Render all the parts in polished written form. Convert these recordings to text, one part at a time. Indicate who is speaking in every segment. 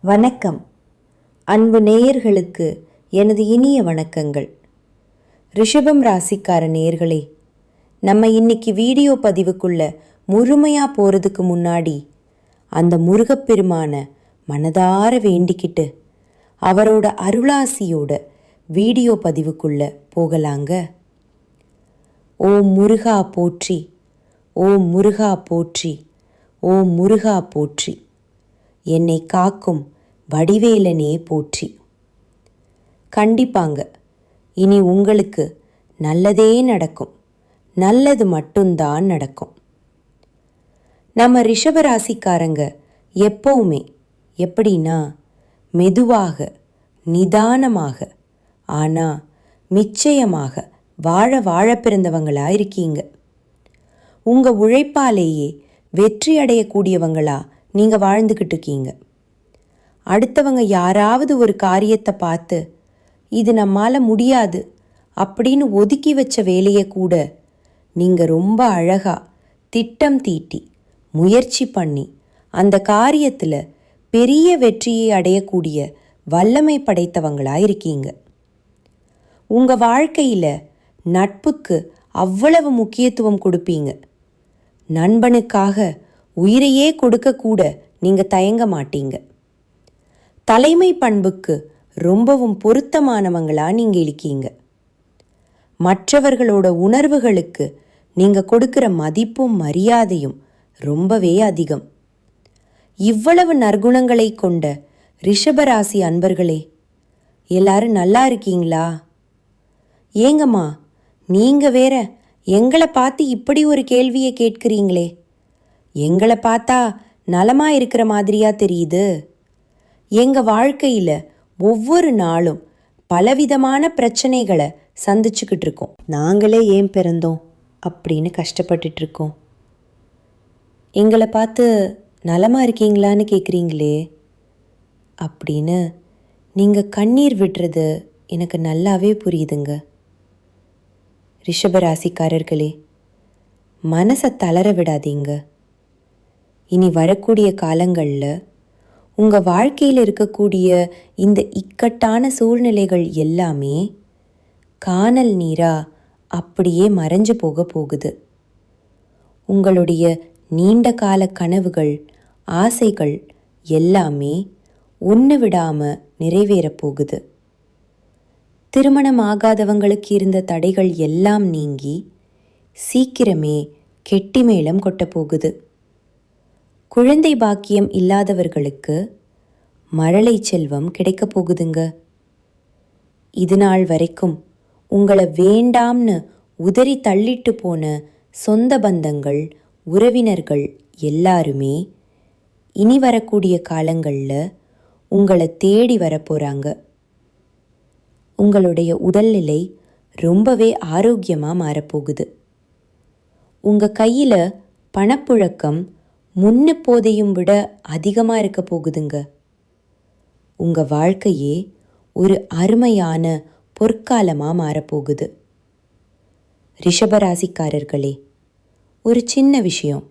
Speaker 1: வணக்கம். அன்பு நேயர்களுக்கு எனது இனிய வணக்கங்கள். ரிஷபம் ராசிக்கார நேயர்களே, நம்ம இன்னைக்கு வீடியோ பதிவுக்குள்ள முழுமையாக போகிறதுக்கு முன்னாடி அந்த முருகப்பெருமான மனதார வேண்டிக்கிட்டு அவரோட அருளாசியோட வீடியோ பதிவுக்குள்ள போகலாங்க. ஓம் முருகா போற்றி, ஓம் முருகா போற்றி, ஓம் முருகா போற்றி, என்னை காக்கும் வடிவேலனே போற்றி. கண்டிப்பாங்க, இனி உங்களுக்கு நல்லதே நடக்கும், நல்லது மட்டும்தான் நடக்கும். நம்ம ரிஷபராசிக்காரங்க எப்பவுமே எப்படின்னா மெதுவாக நிதானமாக ஆனால் நிச்சயமாக வாழ பிறந்தவங்களா இருக்கீங்க. உங்கள் உழைப்பாலேயே வெற்றி அடையக்கூடியவங்களா நீங்கள் வாழ்ந்துக்கிட்டு இருக்கீங்க. அடுத்தவங்க யாராவது ஒரு காரியத்தை பார்த்து இது நம்மால் முடியாது அப்படின்னு ஒதுக்கி வச்ச வேலையை கூட நீங்கள் ரொம்ப அழகாக திட்டம் தீட்டி முயற்சி பண்ணி அந்த காரியத்தில் பெரிய வெற்றியை அடையக்கூடிய வல்லமை படைத்தவங்களாக இருக்கீங்க. உங்கள் வாழ்க்கையில் நட்புக்கு அவ்வளவு முக்கியத்துவம் கொடுப்பீங்க. நண்பனுக்காக உயிரையே கொடுக்கக்கூட நீங்கள் தயங்க மாட்டீங்க. தலைமை பண்புக்கு ரொம்பவும் பொருத்தமானவங்களா நீங்கள் இருக்கீங்க. மற்றவர்களோட உணர்வுகளுக்கு நீங்கள் கொடுக்குற மதிப்பும் மரியாதையும் ரொம்பவே அதிகம். இவ்வளவு நற்குணங்களை கொண்ட ரிஷபராசி அன்பர்களே, எல்லாரும் நல்லா இருக்கீங்களா? ஏங்கம்மா, நீங்கள் வேற எங்களை பார்த்து இப்படி ஒரு கேள்வியை கேட்குறீங்களே, எங்களை பார்த்தா நலமா இருக்கிற மாதிரியா தெரியுது. எங்கள் வாழ்க்கையில் ஒவ்வொரு நாளும் பலவிதமான பிரச்சனைகளை சந்திச்சுக்கிட்டு இருக்கோம். நாங்களே ஏன் பிறந்தோம் அப்படின்னு கஷ்டப்பட்டுட்டு இருக்கோம். எங்களை பார்த்து நலமா இருக்கீங்களான்னு கேட்குறீங்களே அப்படின்னு நீங்கள் கண்ணீர் விடுறது எனக்கு நல்லாவே புரியுதுங்க. ரிஷபராசிக்காரர்களே, மனசை தளர விடாதீங்க. இனி வரக்கூடிய காலங்களில் உங்கள் வாழ்க்கையில் இருக்கக்கூடிய இந்த இக்கட்டான சூழ்நிலைகள் எல்லாமே கானல் நீராக அப்படியே மறைஞ்சு போக போகுது. உங்களுடைய நீண்ட கால கனவுகள் ஆசைகள் எல்லாமே ஒன்று விடாமல் நிறைவேறப் போகுது. திருமணம் ஆகாதவங்களுக்கு இருந்த தடைகள் எல்லாம் நீங்கி சீக்கிரமே கெட்டி மேளம் கொட்டப் போகுது. குழந்தை பாக்கியம் இல்லாதவர்களுக்கு மழலை செல்வம் கிடைக்க போகுதுங்க. இது நாள் வரைக்கும் உங்களை வேண்டாம்னு உதறி தள்ளிட்டு போன சொந்த பந்தங்கள் உறவினர்கள் எல்லாருமே இனி வரக்கூடிய காலங்களில் உங்களை தேடி வரப்போகிறாங்க. உங்களுடைய உடல்நிலை ரொம்பவே ஆரோக்கியமாக மாறப்போகுது. உங்கள் கையில் பணப்புழக்கம் முன்னெப்போதையும் விட அதிகமாக இருக்க போகுதுங்க. உங்கள் வாழ்க்கையே ஒரு அருமையான பொற்காலமாக மாறப்போகுது. ரிஷபராசிக்காரர்களே, ஒரு சின்ன விஷயம்.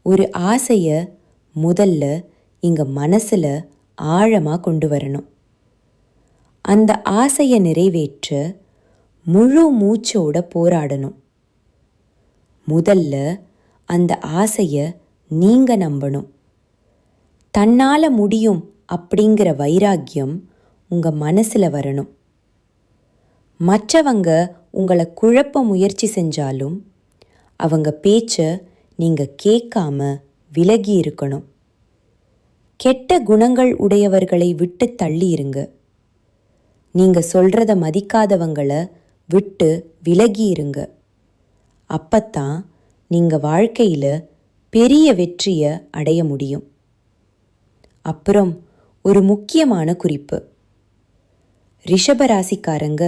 Speaker 1: ஒரு ஆசையை முதல்ல இங்கே மனசில் ஆழமாக கொண்டு வரணும். அந்த ஆசையை நிறைவேற்ற முழு மூச்சோட போராடணும். முதல்ல அந்த ஆசையை நீங்கள் நம்பணும். தன்னால் முடியும் அப்படிங்கிற வைராக்கியம் உங்கள் மனசில் வரணும். மற்றவங்க உங்களை குழப்ப முயற்சி செஞ்சாலும் அவங்க பேச்சை நீங்கள் கேட்காம விலகி இருக்கணும். கெட்ட குணங்கள் உடையவர்களை விட்டு தள்ளி இருங்க. நீங்கள் சொல்கிறத மதிக்காதவங்களை விட்டு விலகி இருங்க. அப்பத்தான் நீங்கள் வாழ்க்கையில் பெரிய வெற்றியை அடைய முடியும். அப்புறம் ஒரு முக்கியமான குறிப்பு. ரிஷபராசிக்காரங்க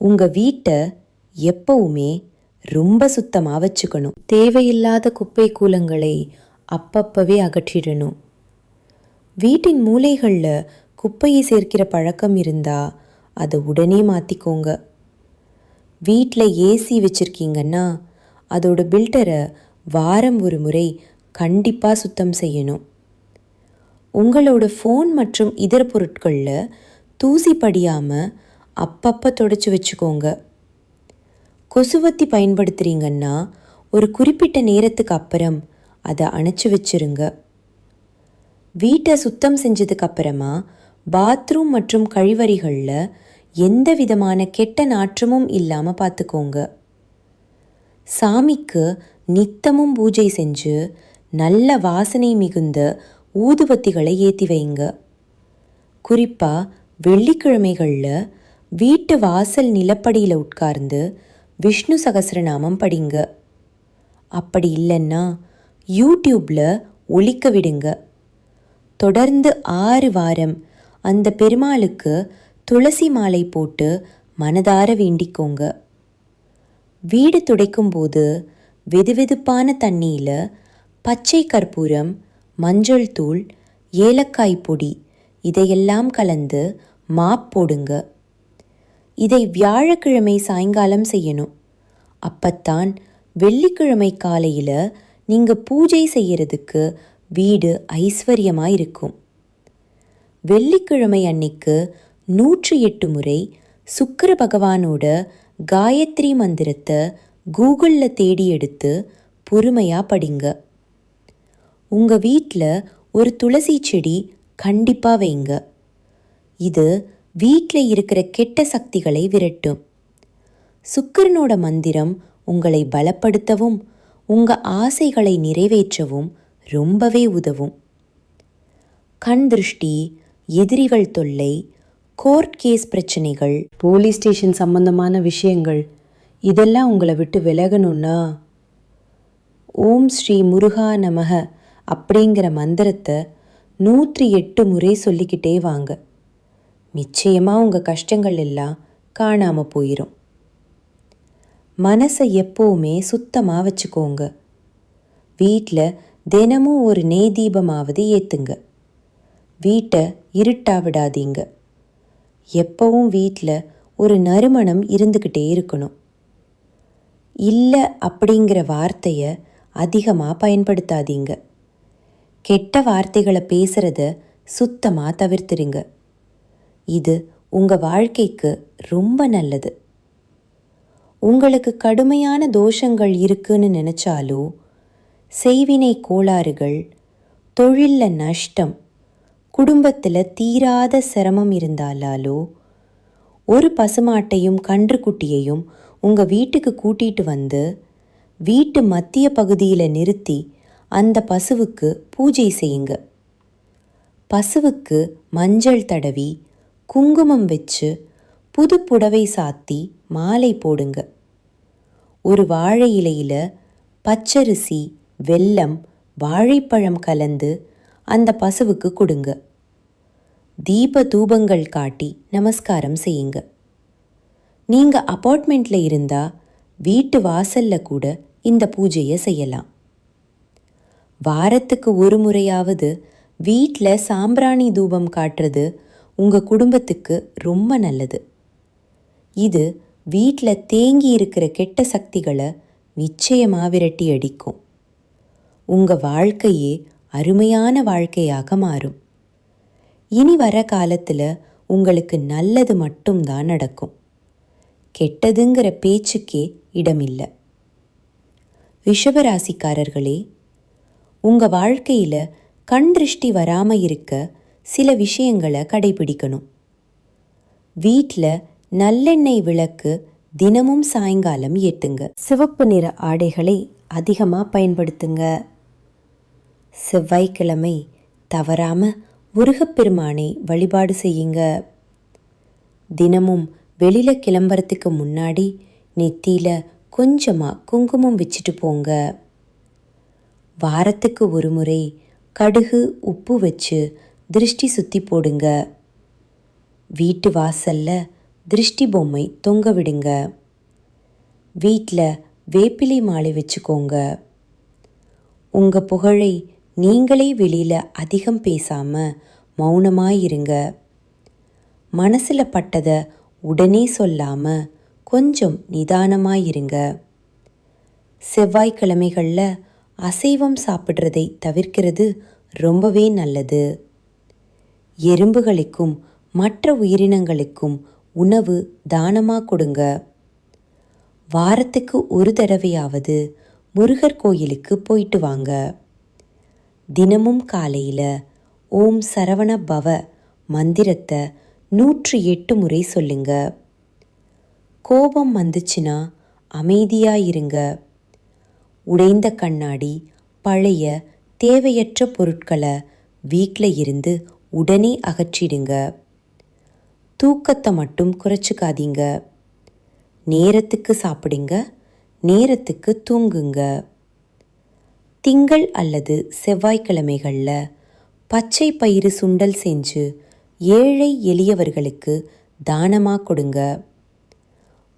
Speaker 1: உங்கள் வீட்டை எப்பவுமே ரொம்ப சுத்தமாக வச்சுக்கணும். தேவையில்லாத குப்பை கூலங்களை அப்பப்பவே அகற்றிடணும். வீட்டின் மூலைகளில் குப்பையை சேர்க்கிற பழக்கம் இருந்தால் அதை உடனே மாற்றிக்கோங்க. வீட்டில் ஏசி வச்சுருக்கீங்கன்னா அதோட பில்டரை வாரம் ஒரு முறை கண்டிப்பாக சுத்தம் செய்யணும். உங்களோட ஃபோன் மற்றும் இதர பொருட்களில் தூசி படியாமல் அப்பப்போ தொடச்சி வச்சுக்கோங்க. கொசுவத்தி பயன்படுத்துகிறீங்கன்னா ஒரு குறிப்பிட்ட நேரத்துக்கு அப்புறம் அதை அணைச்சி வச்சிருங்க. வீட்டை சுத்தம் செஞ்சதுக்கு அப்புறமா பாத்ரூம் மற்றும் கழிவறைகளில் எந்த விதமான கெட்ட நாற்றமும் இல்லாமல் பார்த்துக்கோங்க. சாமிக்கு நித்தமும் பூஜை செஞ்சு நல்ல வாசனை மிகுந்த ஊதுபத்திகளை ஏற்றி வைங்க. குறிப்பாக வெள்ளிக்கிழமைகளில் வீட்டு வாசல் நிலப்படியில் உட்கார்ந்து விஷ்ணு சகஸ்ரநாமம் படிங்க. அப்படி இல்லைன்னா யூடியூப்பில் ஒலிக்க விடுங்க. தொடர்ந்து 6 வாரம் அந்த பெருமாளுக்கு துளசி மாலை போட்டு மனதார வேண்டிக்கோங்க. வீடு துடைக்கும்போது வெதுவெதுப்பான தண்ணியில் பச்சை கற்பூரம், மஞ்சள் தூள், ஏலக்காய் பொடி இதையெல்லாம் கலந்து மாப் போடுங்க. இதை வியாழக்கிழமை சாயங்காலம் செய்யணும். அப்பத்தான் வெள்ளிக்கிழமை காலையில் நீங்கள் பூஜை செய்யறதுக்கு வீடு ஐஸ்வர்யமாக இருக்கும். வெள்ளிக்கிழமை அன்னைக்கு 108 முறை சுக்கிர பகவானோட காயத்ரி மந்திரத்தை கூகுளில் தேடி எடுத்து பொறுமையாக படிங்க. உங்கள் வீட்டில் ஒரு துளசி செடி கண்டிப்பாக வைங்க. இது வீட்டில் இருக்கிற கெட்ட சக்திகளை விரட்டும். சுக்கிரனோட மந்திரம் உங்களை பலப்படுத்தவும் உங்கள் ஆசைகளை நிறைவேற்றவும் ரொம்பவே உதவும். கண் திருஷ்டி, எதிரிகள் தொல்லை, கோர்ட் கேஸ் பிரச்சனைகள், போலீஸ் ஸ்டேஷன் சம்பந்தமான விஷயங்கள் இதெல்லாம் உங்களை விட்டு விலகணும்னா ஓம் ஸ்ரீ முருகா நமக அப்படிங்கிற மந்திரத்தை 108 முறை சொல்லிக்கிட்டே வாங்க. நிச்சயமாக உங்கள் கஷ்டங்கள் எல்லாம் காணாமல் போயிடும். மனசை எப்போவுமே சுத்தமாக வச்சுக்கோங்க. வீட்டில் தினமும் ஒரு நெய் தீபமாவது ஏற்றுங்க. வீட்டை இருட்டா விடாதீங்க. எப்பவும் வீட்டில் ஒரு நறுமணம் இருந்துக்கிட்டே இருக்கணும். இல்லை அப்படிங்கிற வார்த்தையை அதிகமாக பயன்படுத்தாதீங்க. கெட்ட வார்த்தைகளை பேசுகிறத சுத்தமாக தவிர்த்துருங்க. இது உங்கள் வாழ்க்கைக்கு ரொம்ப நல்லது. உங்களுக்கு கடுமையான தோஷங்கள் இருக்குன்னு நினச்சாலோ, செய்வினை கோளாறுகள், தொழிலில் நஷ்டம், குடும்பத்தில் தீராத சிரமம் இருந்தாலாலோ ஒரு பசுமாட்டையும் கன்றுக்குட்டியையும் உங்கள் வீட்டுக்கு கூட்டிகிட்டு வந்து வீட்டு மத்திய பகுதியில் நிறுத்தி அந்த பசுவுக்கு பூஜை செய்யுங்க. பசுவுக்கு மஞ்சள் தடவி குங்குமம் வச்சு புது புடவை சாத்தி மாலை போடுங்க. ஒரு வாழை இலையில் பச்சரிசி, வெல்லம், வாழைப்பழம் கலந்து அந்த பசுவுக்கு கொடுங்க. தீப தூபங்கள் காட்டி நமஸ்காரம் செய்யுங்க. நீங்கள் அப்பார்ட்மெண்ட்டில் இருந்தால் வீட்டு வாசலில் கூட இந்த பூஜையை செய்யலாம். வாரத்துக்கு ஒரு முறையாவது வீட்டில் சாம்பிராணி தூபம் காட்டுறது உங்கள் குடும்பத்துக்கு ரொம்ப நல்லது. இது வீட்டில் தேங்கி இருக்கிற கெட்ட சக்திகளை நிச்சயமாக விரட்டி அடிக்கும். உங்கள் வாழ்க்கையே அருமையான வாழ்க்கையாக மாறும். இனி வர காலத்தில் உங்களுக்கு நல்லது மட்டும்தான் நடக்கும். கெட்டதுங்கிற பேச்சுக்கே இடமில்லை. ரிஷபராசிக்காரர்களே, உங்கள் வாழ்க்கையில் கண் திருஷ்டி வராமல் இருக்க சில விஷயங்களை கடைபிடிக்கணும். வீட்டில் நல்லெண்ணெய் விளக்கு தினமும் சாயங்காலம் ஏற்றுங்க. சிவப்பு நிற ஆடைகளை அதிகமாக பயன்படுத்துங்க. செவ்வாய்க்கிழமை தவறாமல் முருகப்பெருமானை வழிபாடு செய்யுங்க. தினமும் வெளியில் கிளம்புறதுக்கு முன்னாடி நெத்தியில் கொஞ்சமாக குங்குமம் வச்சுட்டு போங்க. வாரத்துக்கு ஒரு முறை கடுகு, உப்பு வச்சு திருஷ்டி சுற்றி போடுங்க. வீட்டு வாசலில் திருஷ்டி பொம்மை தொங்க விடுங்க. வீட்டில் வேப்பிலை மாலை வச்சுக்கோங்க. உங்கள் புகழை நீங்களே வெளியில் அதிகம் பேசாமல் மௌனமாயிருங்க. மனசில் பட்டதை உடனே சொல்லாமல் கொஞ்சம் நிதானமாயிருங்க. செவ்வாய்க்கிழமைகளில் அசைவம் சாப்பிட்றதை தவிர்க்கிறது ரொம்பவே நல்லது. எறும்புகளுக்கும் மற்ற உயிரினங்களுக்கும் உணவு தானமாக கொடுங்க. வாரத்துக்கு ஒரு தடவையாவது முருகர் கோயிலுக்கு போயிட்டு வாங்க. தினமும் காலையில் ஓம் சரவண பவ மந்திரத்தை 108 முறை சொல்லுங்க. கோபம் வந்துச்சுன்னா அமைதியாயிருங்க. உடைந்த கண்ணாடி, பழைய தேவையற்ற பொருட்களை வீட்டில் இருந்து உடனே அகற்றிடுங்க. தூக்கத்தை மட்டும் குறைச்சிக்காதீங்க. நேரத்துக்கு சாப்பிடுங்க, நேரத்துக்கு தூங்குங்க. திங்கள் அல்லது செவ்வாய்க்கிழமைகளில் பச்சை பயிறு சுண்டல் செஞ்சு ஏழை எளியவர்களுக்கு தானமாக கொடுங்க.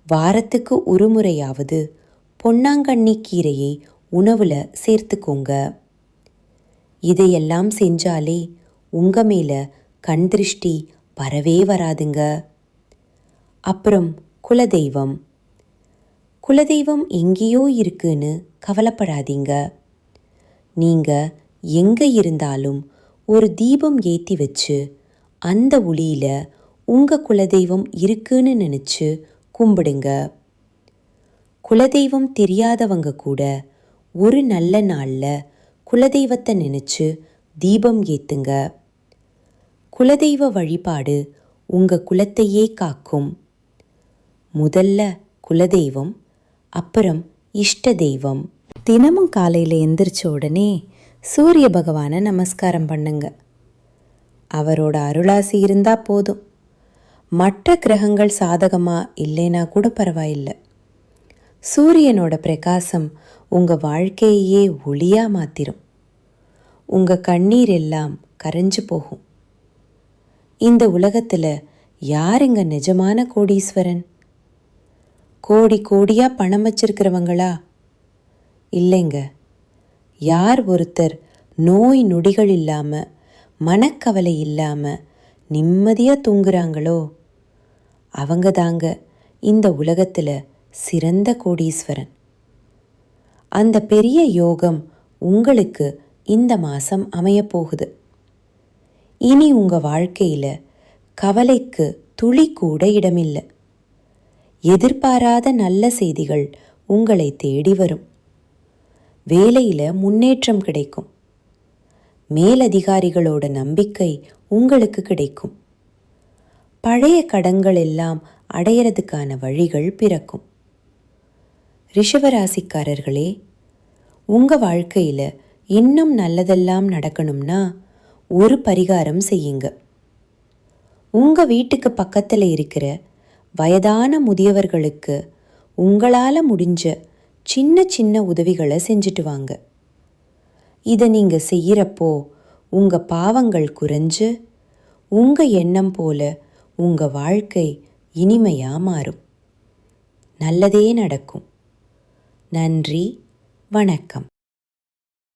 Speaker 1: வாரத்துக்கு ஒரு முறையாவது பொன்னாங்கண்ணி கீரையை உணவில் சேர்த்துக்கோங்க. இதையெல்லாம் செஞ்சாலே உங்கள் மேலே கண் திருஷ்டி வரவே வராதுங்க. அப்புறம் குலதெய்வம் எங்கேயோ இருக்குன்னு கவலைப்படாதீங்க. நீங்கள் எங்கே இருந்தாலும் ஒரு தீபம் ஏற்றி வச்சு அந்த ஒளியில் உங்கள் குலதெய்வம் இருக்குன்னு நினச்சி கும்பிடுங்க. குலதெய்வம் தெரியாதவங்க கூட ஒரு நல்ல நாளில் குலதெய்வத்தை நினச்சி தீபம் ஏற்றுங்க. குலதெய்வ வழிபாடு உங்கள் குலத்தையே காக்கும். முதல்ல குலதெய்வம், அப்புறம் இஷ்ட தெய்வம். தினமும் காலையில் எந்திரிச்ச உடனே சூரிய பகவானை நமஸ்காரம் பண்ணுங்க. அவரோட அருளாசி இருந்தால் போதும். மற்ற கிரகங்கள் சாதகமாக இல்லைன்னா கூட பரவாயில்லை. சூரியனோட பிரகாசம் உங்கள் வாழ்க்கையே ஒளியாக மாற்றிடும். உங்கள் கண்ணீர் எல்லாம் கரைஞ்சு போகும். இந்த உலகத்தில் யாருங்க நிஜமான கோடீஸ்வரன்? கோடி கோடியாக பணம் வச்சிருக்கிறவங்களா? இல்லைங்க. யார் ஒருத்தர் நோய் நொடிகள் இல்லாமல், மனக்கவலை இல்லாமல் நிம்மதியாக தூங்குறாங்களோ அவங்க தாங்க இந்த உலகத்தில் சிறந்த கோடீஸ்வரன். அந்த பெரிய யோகம் உங்களுக்கு இந்த மாதம் அமையப்போகுது. இனி உங்கள் வாழ்க்கையில் கவலைக்கு துளி கூட இடமில்லை. எதிர்பாராத நல்ல செய்திகள் உங்களை தேடி வரும். வேலையில் முன்னேற்றம் கிடைக்கும். மேலதிகாரிகளோட நம்பிக்கை உங்களுக்கு கிடைக்கும். பழைய கடன்கள் எல்லாம் அடையிறதுக்கான வழிகள் பிறக்கும். ரிஷபராசிக்காரர்களே, உங்கள் வாழ்க்கையில் இன்னும் நல்லதெல்லாம் நடக்கணும்னா ஒரு பரிகாரம் செய்யுங்க. உங்கள் வீட்டுக்கு பக்கத்தில் இருக்கிற வயதான முதியவர்களுக்கு உங்களால் முடிஞ்ச சின்ன சின்ன உதவிகளை செஞ்சுட்டு வாங்க. இதை நீங்கள் செய்கிறப்போ உங்கள் பாவங்கள் குறைஞ்சு உங்கள் எண்ணம் போல உங்கள் வாழ்க்கை இனிமையாக மாறும். நல்லதே நடக்கும். நன்றி, வணக்கம்.